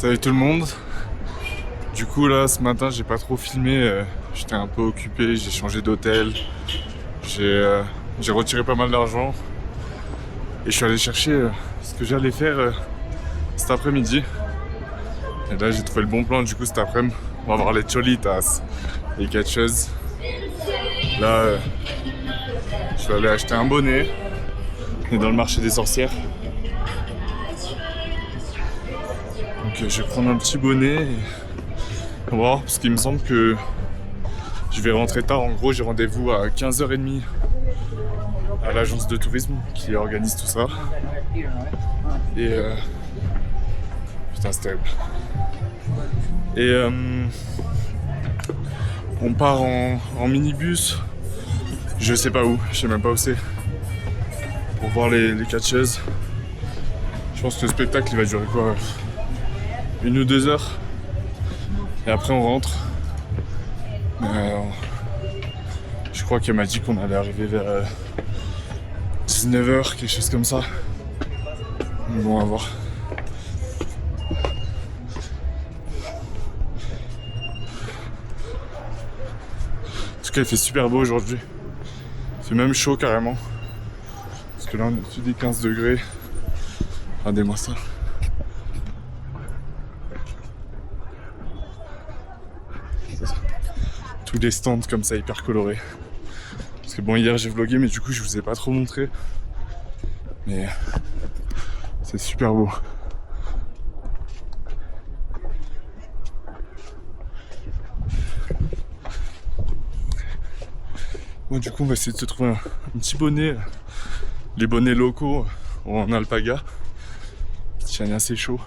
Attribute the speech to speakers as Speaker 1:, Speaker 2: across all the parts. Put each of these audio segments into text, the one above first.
Speaker 1: Salut tout le monde. Du coup là ce matin j'ai pas trop filmé, j'étais un peu occupé, j'ai changé d'hôtel, j'ai retiré pas mal d'argent et je suis allé chercher ce que j'allais faire cet après-midi. Et là j'ai trouvé le bon plan, du coup cet après-midi on va voir les cholitas, les catcheuses. Là je vais aller acheter un bonnet, on est dans le marché des sorcières. Donc je vais prendre un petit bonnet et on va voir parce qu'il me semble que je vais rentrer tard. En gros j'ai rendez-vous à 15h30 à l'agence de tourisme qui organise tout ça. Et putain c'est terrible. Et on part en minibus. Je sais pas où, je sais même pas où c'est. Pour voir les catcheuses. Je pense que le spectacle il va durer quoi, 1 ou 2 heures. Et après on rentre. Je crois qu'elle m'a dit qu'on allait arriver vers 19h, quelque chose comme ça. Bon, on va voir. En tout cas, il fait super beau aujourd'hui. Il fait même chaud carrément. Parce que là, on est au-dessus des 15 degrés. Regardez-moi ça. Tous les stands comme ça, hyper colorés. Parce que bon, hier j'ai vlogué, mais du coup, je vous ai pas trop montré. Mais c'est super beau. Bon, du coup, on va essayer de se trouver un petit bonnet. Les bonnets locaux en alpaga. Qui tiennent assez chaud.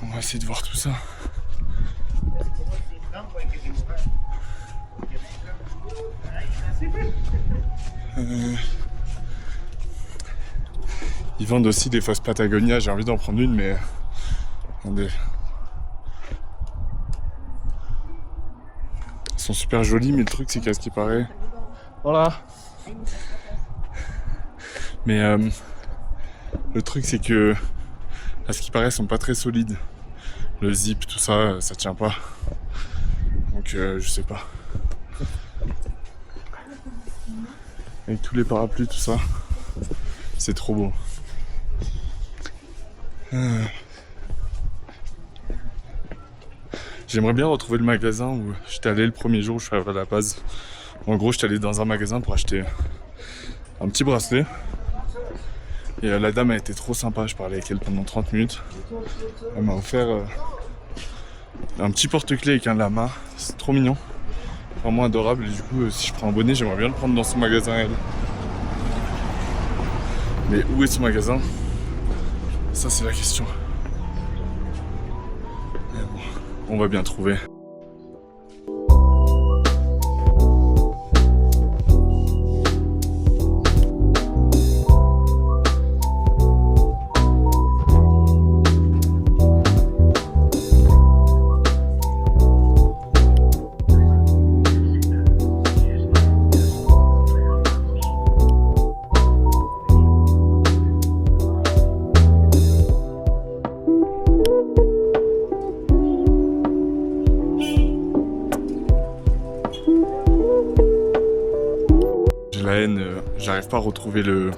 Speaker 1: On va essayer de voir tout ça. Ils vendent aussi des fausses Patagonia, j'ai envie d'en prendre une, mais attendez. Elles sont super jolies, mais le truc c'est qu'à ce qui paraît. Voilà. Mais le truc c'est que à ce qui paraît elles sont pas très solides. Le zip, tout ça, ça tient pas. Donc je sais pas. Avec tous les parapluies, tout ça, c'est trop beau. J'aimerais bien retrouver le magasin où j'étais allé le premier jour où je suis arrivé à la base. En gros, j'étais allé dans un magasin pour acheter un petit bracelet. Et la dame a été trop sympa, je parlais avec elle pendant 30 minutes. Elle m'a offert un petit porte-clés avec un lama, c'est trop mignon. Vraiment adorable, et du coup si je prends un bonnet j'aimerais bien le prendre dans son magasin elle. Mais où est ce magasin? Ça c'est la question. Mais bon, on va bien trouver. J'arrive pas à retrouver le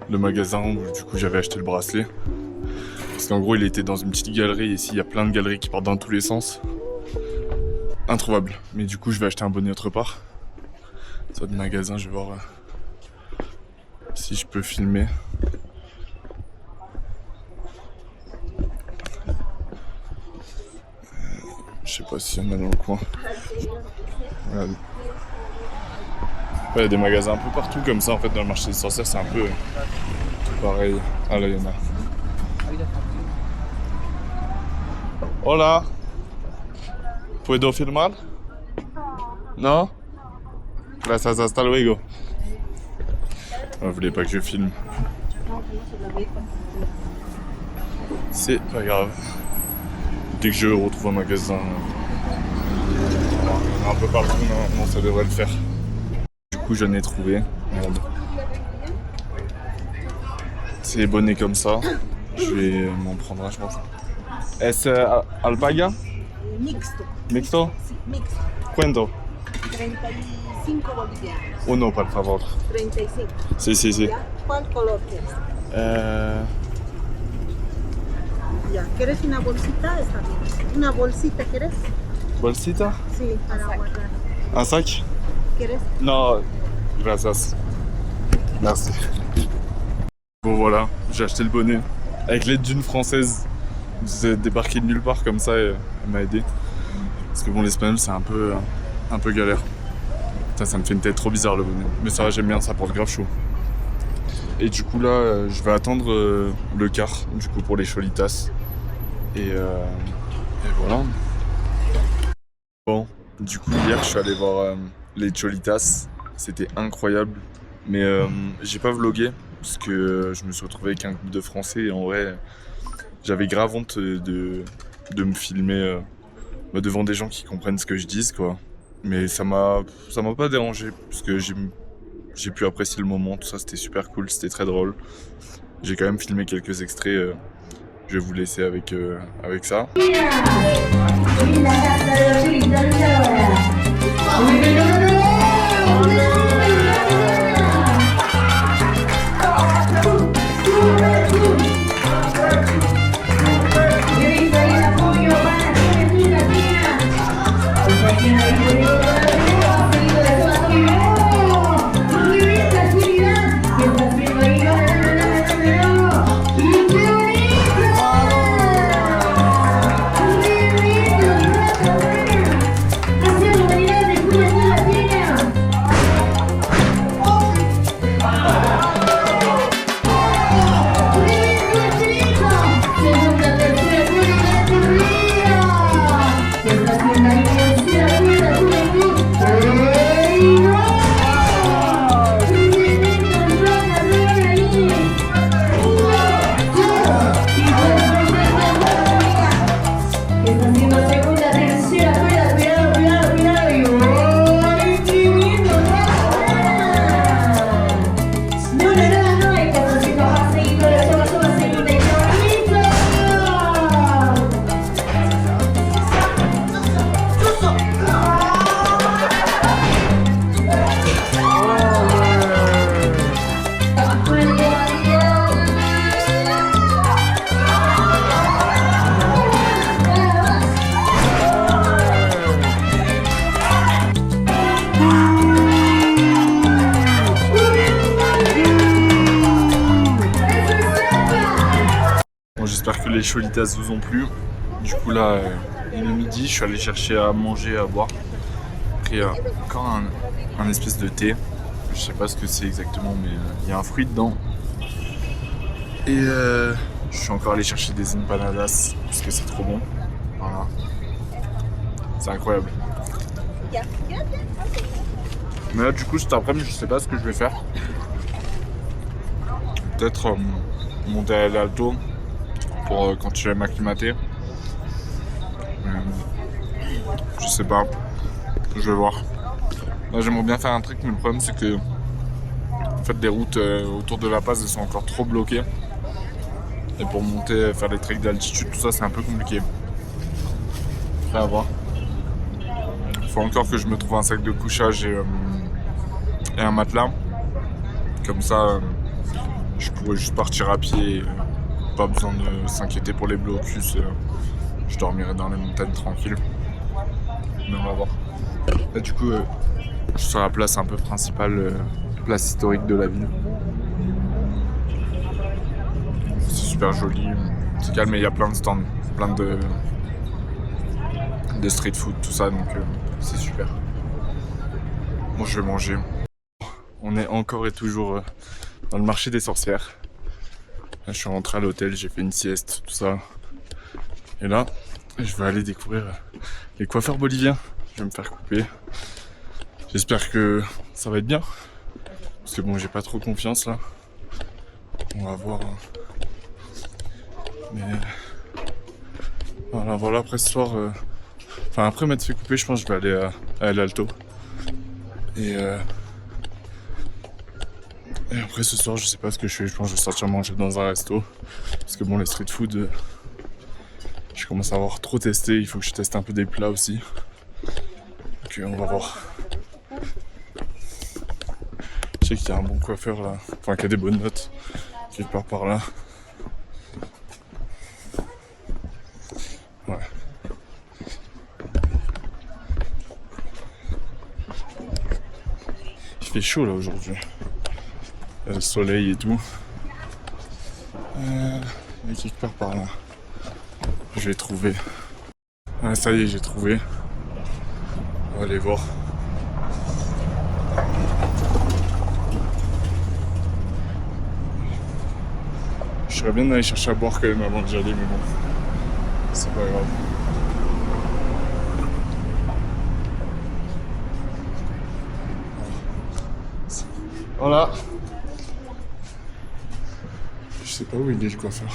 Speaker 1: magasin où du coup j'avais acheté le bracelet. Parce qu'en gros il était dans une petite galerie, ici il y a plein de galeries qui partent dans tous les sens. Introuvable. Mais du coup je vais acheter un bonnet autre part. Ça de magasin, je vais voir si je peux filmer. Je sais pas s'il y en a dans le coin. Voilà. Il y a des magasins un peu partout comme ça en fait dans le marché des sorcières, c'est un peu tout pareil. Ah là il y en a. Hola. ¿Puedo filmar? Non? Gracias, hasta luego. Vous voulez pas que je filme? C'est pas grave. Dès que je retrouve un magasin un peu partout, normalement ça devrait le faire. Du coup j'en ai trouvé. Regarde. C'est les bonnets comme ça. Je Je vais m'en prendre un, je pense. Es alpaga?
Speaker 2: Mixto.
Speaker 1: Mixto?
Speaker 2: Sí, mixto.
Speaker 1: Cuento?
Speaker 2: 35 bolivianos.
Speaker 1: Uno, por favor.
Speaker 2: 35.
Speaker 1: Sí, sí, sí.
Speaker 2: ¿Ya? ¿Cuál color quieres? Ya. ¿Quieres una bolsita? Está bien. ¿Una bolsita quieres?
Speaker 1: Bolsita?
Speaker 2: Sí, para guardar.
Speaker 1: Un sac?
Speaker 2: ¿Quieres?
Speaker 1: Non, gracias. Merci. Bon voilà, j'ai acheté le bonnet avec l'aide d'une Française. J'ai débarqué de nulle part comme ça et elle m'a aidé. Parce que bon, l'espagnol c'est un peu galère. Putain, ça me fait une tête trop bizarre le bonnet. Mais ça va, j'aime bien, ça porte grave chaud. Et du coup là, je vais attendre le car du coup pour les cholitas. Et voilà. Bon, du coup hier je suis allé voir les cholitas. C'était incroyable. Mais j'ai pas vlogué parce que je me suis retrouvé avec un groupe de Français et en vrai j'avais grave honte de me filmer devant des gens qui comprennent ce que je dis quoi. Mais ça m'a pas dérangé parce que j'ai pu apprécier le moment, tout ça c'était super cool, c'était très drôle. J'ai quand même filmé quelques extraits, je vais vous laisser avec ça. J'espère que les cholitas vous ont plu. Du coup là, il est midi, je suis allé chercher à manger, à boire. Après encore un espèce de thé. Je sais pas ce que c'est exactement, mais il y a un fruit dedans. Et je suis encore allé chercher des empanadas parce que c'est trop bon. Voilà. C'est incroyable. Mais là du coup cet après-midi je sais pas ce que je vais faire. Peut-être monter à l'alto pour continuer à m'acclimater. Je sais pas. Je vais voir. Là j'aimerais bien faire un truc mais le problème c'est que en fait les routes autour de La Paz elles sont encore trop bloquées. Et pour monter, faire des treks d'altitude, tout ça c'est un peu compliqué. Après à voir. Faut encore que je me trouve un sac de couchage et un matelas. Comme ça je pourrais juste partir à pied. Pas besoin de s'inquiéter pour les blocus. Je dormirai dans les montagnes tranquille. Mais on va voir. Là du coup je suis sur la place un peu principale, place historique de la ville. C'est super joli, c'est calme et il y a plein de stands, plein de street food, tout ça, donc c'est super. Bon, je vais manger. On est encore et toujours dans le marché des sorcières. Là, je suis rentré à l'hôtel, j'ai fait une sieste, tout ça. Et là, je vais aller découvrir les coiffeurs boliviens. Je vais me faire couper. J'espère que ça va être bien. Parce que bon, j'ai pas trop confiance là. On va voir. Mais voilà, après ce soir, enfin après m'être fait couper, je pense que je vais aller à l'Alto. Et après ce soir, je sais pas ce que je fais, je pense que je vais sortir manger dans un resto. Parce que bon, les street food, je commence à avoir trop testé. Il faut que je teste un peu des plats aussi. Donc on va voir. Je sais qu'il y a un bon coiffeur là, enfin qui a des bonnes notes, quelque part par là. Ouais. Il fait chaud là aujourd'hui. Il y a le soleil et tout. Il y a quelque part par là. Je vais trouver. Ah, ça y est, j'ai trouvé. On va aller voir. Je serais bien d'aller chercher à boire quand même avant d'y aller, mais bon, c'est pas grave. Voilà. Je sais pas où il est le coiffeur.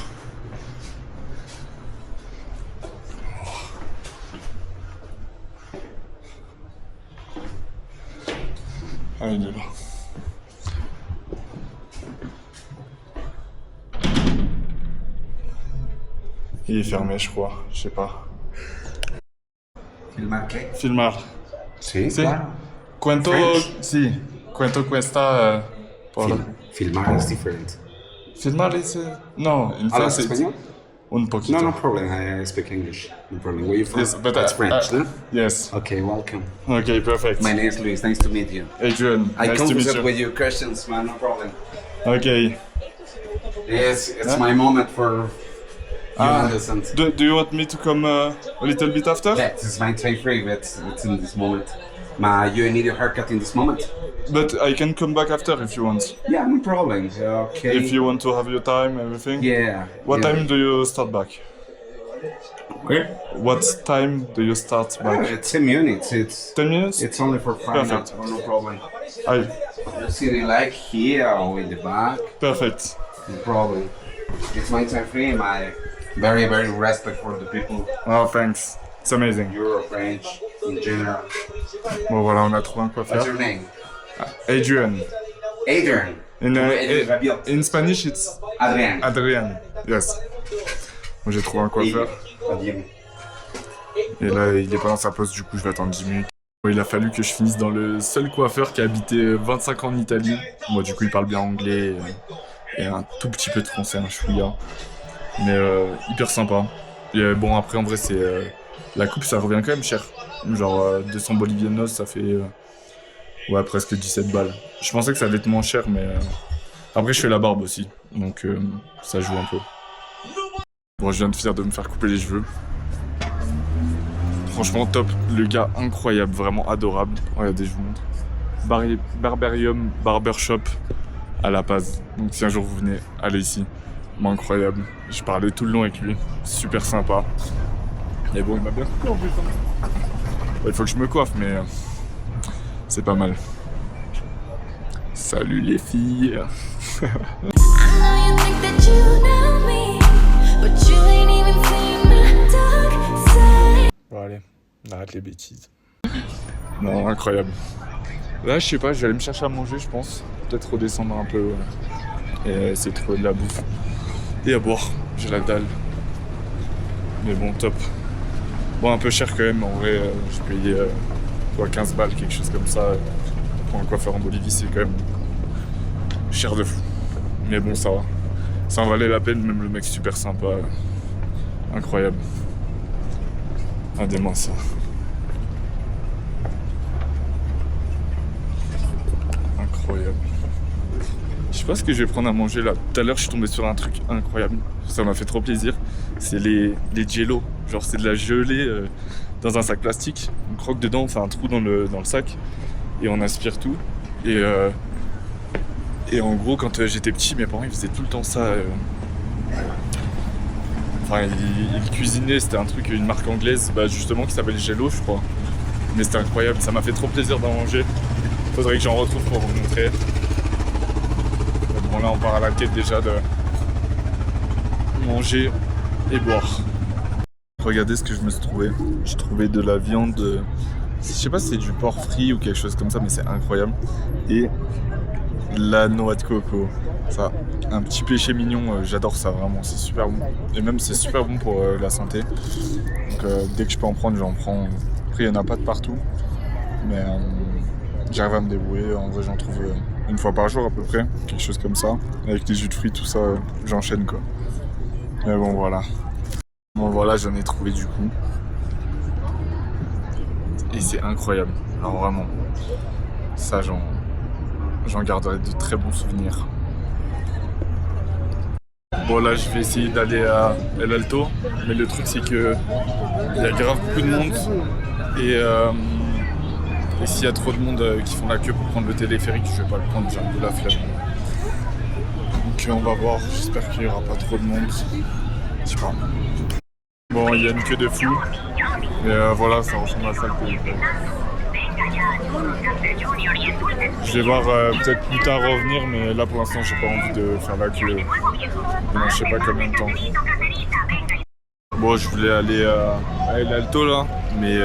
Speaker 1: Ah, il est là. Il est fermé, je crois. Je sais pas.
Speaker 3: Filmar qué?
Speaker 1: Filmar.
Speaker 3: Sí,
Speaker 1: Sí.
Speaker 3: claro.
Speaker 1: ¿Cuánto?
Speaker 3: French.
Speaker 1: Sí. ¿Cuánto cuesta por
Speaker 3: Filmar is different.
Speaker 1: filmar? No, en
Speaker 3: ¿Hablas
Speaker 1: francés.
Speaker 3: español?
Speaker 1: Un poquito.
Speaker 3: No, no problem. I speak English. No problem. Where you from?
Speaker 1: Yes, but
Speaker 3: That's French, no?
Speaker 1: yes.
Speaker 3: Okay, welcome.
Speaker 1: Okay, perfect.
Speaker 3: My name is Luis. Nice to meet you.
Speaker 1: Adrian,
Speaker 3: I
Speaker 1: nice to meet
Speaker 3: confused
Speaker 1: you.
Speaker 3: with your questions, man. No problem.
Speaker 1: Okay.
Speaker 3: Yes, it's my moment for you understand.
Speaker 1: Do you want me to come a little bit after?
Speaker 3: Yeah, this is my time free, but it's in this moment. You need a haircut in this moment?
Speaker 1: But I can come back after if you want.
Speaker 3: Yeah, no problem. Okay.
Speaker 1: If you want to have your time, everything.
Speaker 3: Yeah.
Speaker 1: What
Speaker 3: yeah.
Speaker 1: time do you start back?
Speaker 3: Where?
Speaker 1: What time do you start back?
Speaker 3: It's 10 minutes. It's
Speaker 1: 10 minutes?
Speaker 3: It's only for 5
Speaker 1: Perfect.
Speaker 3: minutes. Oh, no problem.
Speaker 1: Aye.
Speaker 3: You're sitting like here or in the back.
Speaker 1: Perfect.
Speaker 3: No problem. It's my time free. My very, very respect for the people.
Speaker 1: Oh, thanks. It's amazing.
Speaker 3: Europe, French, in general.
Speaker 1: Bon, voilà, on a trouvé un
Speaker 3: What's
Speaker 1: coiffeur.
Speaker 3: your name?
Speaker 1: Adrian.
Speaker 3: Adrian.
Speaker 1: In Spanish, it's
Speaker 3: Adrian.
Speaker 1: Adrian. Yes. Moi, j'ai trouvé un coiffeur.
Speaker 3: Adrian.
Speaker 1: Et là, il est pas dans sa poste, du coup, je vais attendre 10 minutes. Il a fallu que je finisse dans le seul coiffeur qui a habité 25 ans en Italie. Moi, du coup, il parle bien anglais et un tout petit peu de français, un chouïa. Mais hyper sympa. Et bon, après, en vrai, c'est la coupe, ça revient quand même cher. Genre 200 bolivianos, ça fait ouais, presque 17 balles. Je pensais que ça allait être moins cher, mais après, je fais la barbe aussi. Donc, ça joue un peu. Bon, je viens de finir de me faire couper les cheveux. Franchement top, le gars incroyable, vraiment adorable. Regardez, je vous montre. Barbarium Barbershop à La Paz. Donc si un jour vous venez, allez ici. Mais incroyable. Je parlais tout le long avec lui, super sympa. Et bon, il m'a bien coupé en plus. Hein. Il faut que je me coiffe, mais c'est pas mal. Salut les filles. Bon allez, on arrête les bêtises. Non, incroyable. Là, je sais pas, je vais aller me chercher à manger, je pense. Peut-être redescendre un peu et essayer de trouver de la bouffe. Et à boire, j'ai la dalle. Mais bon, top. Bon, un peu cher quand même, en vrai, j'ai payé 15 balles, quelque chose comme ça. Pour un coiffeur en Bolivie, c'est quand même cher de fou. Mais bon, ça va. Ça en valait la peine, même le mec super sympa. Incroyable. Regardez-moi ça. Incroyable. Je sais pas ce que je vais prendre à manger là. Tout à l'heure, je suis tombé sur un truc incroyable. Ça m'a fait trop plaisir. C'est les jello. Genre, c'est de la gelée dans un sac plastique. On croque dedans, on fait un trou dans le sac et on aspire tout. Et en gros, quand j'étais petit, mes parents ils faisaient tout le temps ça. Enfin, ils cuisinaient, c'était un truc, une marque anglaise, justement, qui s'appelle Jello, je crois. Mais c'était incroyable, ça m'a fait trop plaisir d'en manger. Faudrait que j'en retrouve pour vous montrer. Bon, là, on part à la quête déjà de manger et boire. Regardez ce que je me suis trouvé. J'ai trouvé de la viande, je sais pas si c'est du porc frit ou quelque chose comme ça, mais c'est incroyable. Et La noix de coco, ça, un petit péché mignon, j'adore ça vraiment, c'est super bon. Et même c'est super bon pour la santé. Donc dès que je peux en prendre, j'en prends. Après il n'y en a pas de partout, mais j'arrive à me débrouiller. En vrai j'en trouve une fois par jour à peu près, quelque chose comme ça. Avec les jus de fruits, tout ça, j'enchaîne quoi. Mais bon voilà. Bon voilà, j'en ai trouvé du coup. Et c'est incroyable, alors vraiment, ça j'en garderai de très bons souvenirs. Bon là je vais essayer d'aller à El Alto, mais le truc c'est que il y a grave beaucoup de monde et s'il y a trop de monde qui font la queue pour prendre le téléphérique, je vais pas le prendre, j'ai un peu la flemme. Donc on va voir, j'espère qu'il y aura pas trop de monde, je sais pas. Bon il y a une queue de fou, mais voilà ça ressemble à ça le téléphérique. Je vais voir peut-être plus tard revenir, mais là pour l'instant j'ai pas envie de faire la queue. Je sais pas combien de temps. Bon, je voulais aller à El Alto là, mais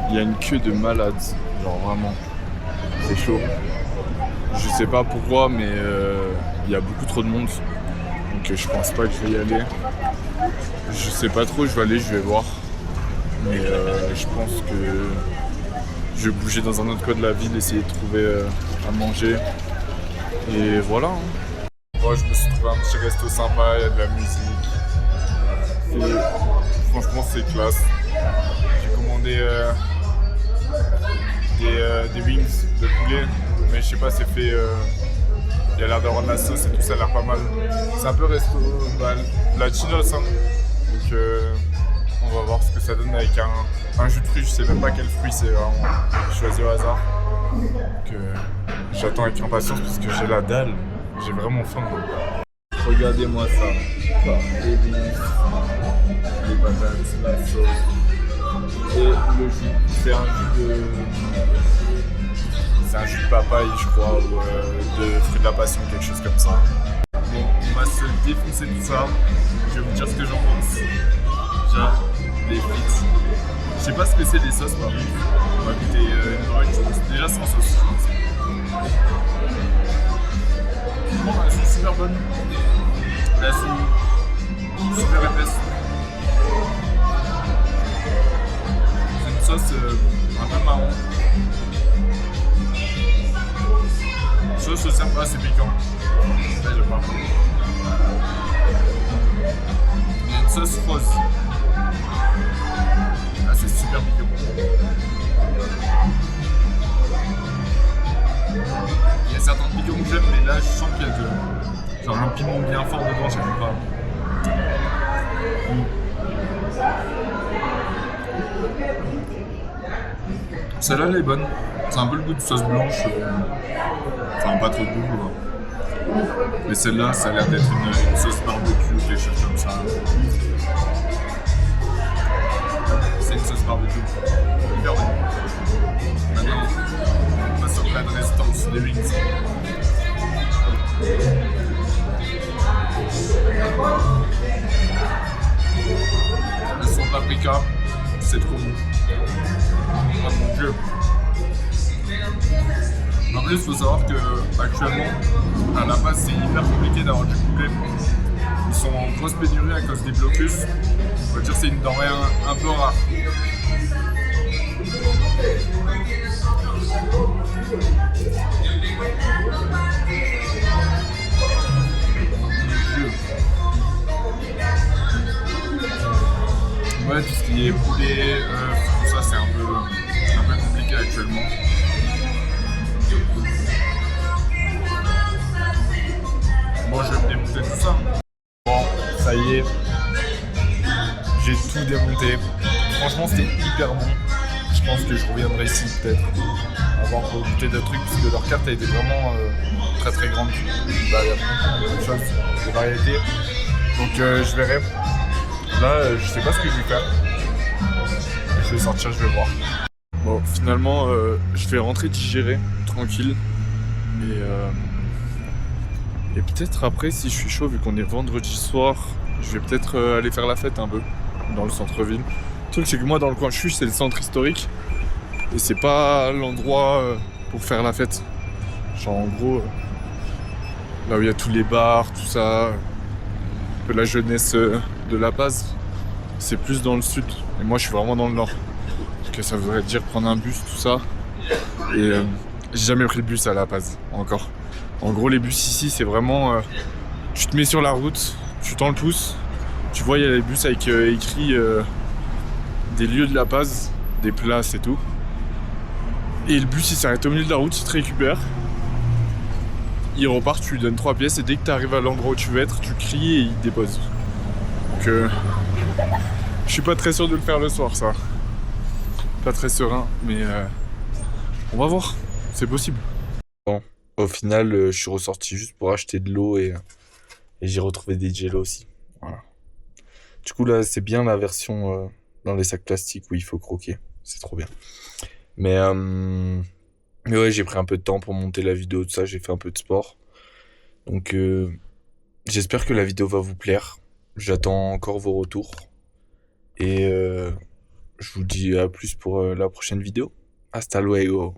Speaker 1: il y a une queue de malade. Genre vraiment, c'est chaud. Je sais pas pourquoi, mais il y a beaucoup trop de monde. Donc je pense pas que je vais y aller. Je sais pas trop, je vais aller, je vais voir. Mais je pense que je vais bouger dans un autre coin de la ville, essayer de trouver à manger. Et voilà. Moi, je me suis trouvé un petit resto sympa, il y a de la musique. Franchement, c'est classe. J'ai commandé des wings de poulet, mais je sais pas, c'est fait. Il y a l'air d'avoir de la sauce et tout, ça a l'air pas mal. C'est un peu resto latinos, hein. Donc, on va voir ce que ça donne avec un jus de fruits. Je sais même pas quel fruit c'est, vraiment choisi au hasard. Donc, j'attends avec impatience parce que j'ai la dalle. J'ai vraiment faim. Regardez-moi ça. Les épices, les patates, la sauce et le jus. C'est un jus de papaye, je crois, ou de fruits de la passion, quelque chose comme ça. Bon, on va se défoncer tout ça. Je vais vous dire ce que j'en pense. Déjà, les frites. Je sais pas ce que c'est les sauces par contre. On va goûter une brune, je pense. Déjà sans sauce. Bon, elles sont super bonnes. Elles sont super épaisses. C'est une sauce un peu marron. Sauce au cerf, c'est piquant. Ça, j'aime pas. Il y a une sauce rose. Ah, c'est super piquant. Il y a certains piquants que j'aime, mais là je sens qu'il y a genre un piment bien fort dedans, j'aime pas. Celle-là elle est bonne. C'est un peu le goût de sauce blanche. Enfin pas trop de goût quoi. Mais celle-là ça a l'air d'être une sauce barbecue ou quelque chose comme ça. C'est une sauce barbecue. Hyper bonne. Maintenant, on va sur la résistance des wings. Elles sont paprika, c'est trop bon. Oh mon dieu. En plus, il faut savoir que actuellement, à la base, c'est hyper compliqué d'avoir du poulet. Ils sont en grosse pénurie à cause des blocus. On va dire que c'est une denrée un peu rare. Ouais, tout ce qui est poulet, tout ça, c'est un peu compliqué actuellement. Bon, je vais me démonter tout ça. Bon, ça y est, j'ai tout démonté. Franchement, c'était hyper bon. Je pense que je reviendrai ici peut-être avoir goûté d'autres trucs parce que leur carte a été vraiment très très grande. Il y a beaucoup de choses, de variétés. Donc je verrai. Là, je sais pas ce que je vais faire. Je vais sortir, je vais voir. Bon, finalement, je vais rentrer digérer tranquille. Et peut-être après, si je suis chaud, vu qu'on est vendredi soir, je vais peut-être aller faire la fête un peu dans le centre-ville. Le truc, c'est que moi, dans le coin où je suis, c'est le centre historique. Et c'est pas l'endroit pour faire la fête. Genre, en gros, là où il y a tous les bars, tout ça, un peu la jeunesse de La Paz. C'est plus dans le sud, et moi je suis vraiment dans le nord. Parce que ça voudrait dire prendre un bus, tout ça. Et j'ai jamais pris le bus à La Paz, encore. En gros, les bus ici, c'est vraiment... tu te mets sur la route, tu tends le pouce, tu vois, il y a les bus avec écrit des lieux de La Paz, des places et tout. Et le bus, il s'arrête au milieu de la route, il te récupère. Il repart, tu lui donnes 3 pièces, et dès que tu arrives à l'endroit où tu veux être, tu cries et il te dépose. Donc, je suis pas très sûr de le faire le soir, ça. Pas très serein, mais on va voir, c'est possible. Bon, au final, je suis ressorti juste pour acheter de l'eau et j'ai retrouvé des jellos aussi. Voilà. Du coup, là, c'est bien la version dans les sacs plastiques où il faut croquer. C'est trop bien. Mais ouais, j'ai pris un peu de temps pour monter la vidéo de ça. J'ai fait un peu de sport. Donc, j'espère que la vidéo va vous plaire. J'attends encore vos retours. Et je vous dis à plus pour la prochaine vidéo. Hasta luego.